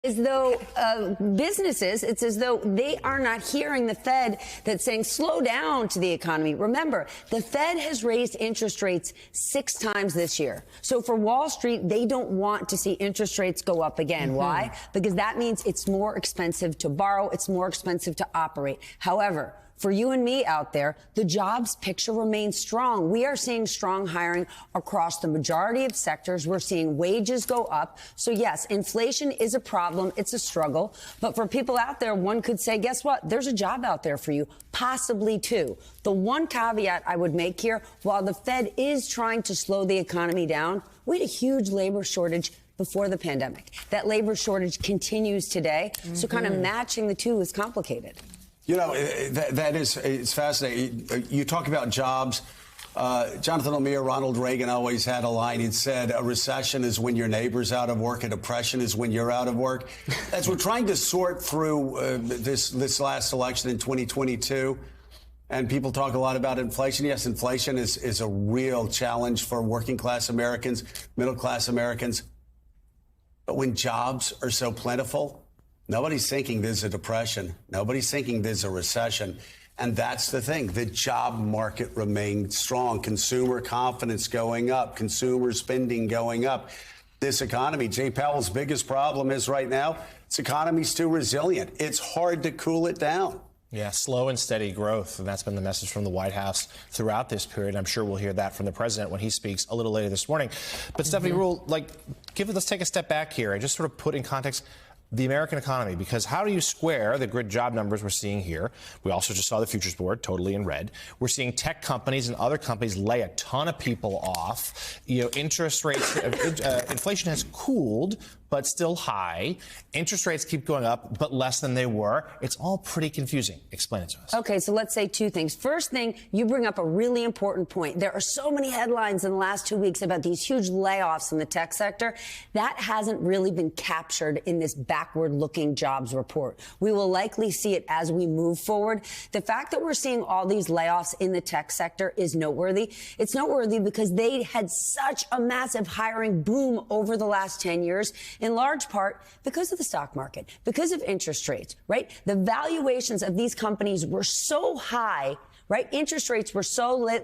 As though businesses, it's as though they are not hearing the Fed that's saying slow down to the economy. Remember, the Fed has raised interest rates 6 times this year. So for Wall Street, they don't want to see interest rates go up again. Why? Because that means it's more expensive to borrow. It's more expensive to operate. However, for you and me out there, the jobs picture remains strong. We are seeing strong hiring across the majority of sectors. We're seeing wages go up. So yes, inflation is a problem. It's a struggle. But for people out there, one could say, guess what? There's a job out there for you, possibly two. The one caveat I would make here, while the Fed is trying to slow the economy down, we had a huge labor shortage before the pandemic. That labor shortage continues today. So kind of matching the two is complicated. You know, it's fascinating. You talk about jobs. Jonathan O'Meara, Ronald Reagan always had a line. He said, a recession is when your neighbor's out of work. A depression is when you're out of work. As we're trying to sort through this last election in 2022, and people talk a lot about inflation. Yes, inflation is a real challenge for working class Americans, middle class Americans. But when jobs are so plentiful, nobody's thinking there's a depression. Nobody's thinking there's a recession. And that's the thing. The job market remains strong. Consumer confidence going up. Consumer spending going up. This economy, Jay Powell's biggest problem is right now, this economy's too resilient. It's hard to cool it down. Yeah, slow and steady growth. And that's been the message from the White House throughout this period. I'm sure we'll hear that from the president when he speaks a little later this morning. But Stephanie Ruhle, let's take a step back here and just sort of put in context the American economy, because how do you square the good job numbers we're seeing here? We also just saw the futures board totally in red. We're seeing tech companies and other companies lay a ton of people off. You know, interest rates, inflation has cooled, but still high. Interest rates keep going up, but less than they were. It's all pretty confusing. Explain it to us. Okay, so let's say two things. First thing, you bring up a really important point. There are so many headlines in the last 2 weeks about these huge layoffs in the tech sector. That hasn't really been captured in this backward-looking jobs report. We will likely see it as we move forward. The fact that we're seeing all these layoffs in the tech sector is noteworthy. It's noteworthy because they had such a massive hiring boom over the last 10 years, in large part because of the stock market, because of interest rates, right? The valuations of these companies were so high, right? Interest rates were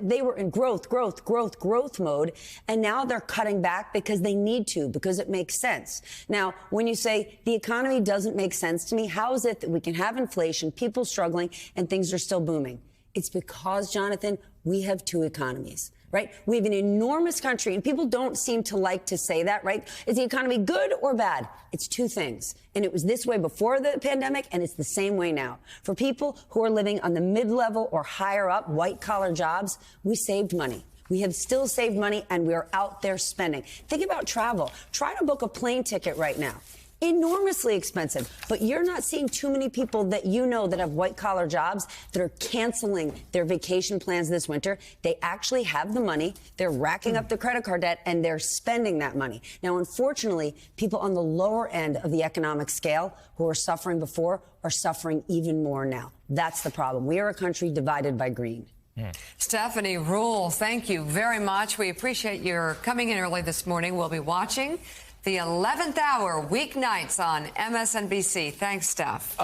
they were in growth mode. And now they're cutting back because they need to, because it makes sense. Now, when you say the economy doesn't make sense to me, how is it that we can have inflation, people struggling, and things are still booming? It's because, Jonathan, we have two economies. Right? We have an enormous country, and people don't seem to like to say that, right? Is the economy good or bad? It's two things. And it was this way before the pandemic, and it's the same way now. For people who are living on the mid-level or higher up white-collar jobs, we saved money. We have still saved money, and we are out there spending. Think about travel. Try to book a plane ticket right now. Enormously expensive, but you're not seeing too many people that you know that have white-collar jobs that are canceling their vacation plans this winter. They actually have the money, they're racking up the credit card debt, and they're spending that money. Now, unfortunately, people on the lower end of the economic scale who were suffering before are suffering even more now. That's the problem. We are a country divided by greed. Stephanie Ruhle, thank you very much. We appreciate your coming in early this morning. We'll be watching the 11th hour weeknights on MSNBC. Thanks, Steph.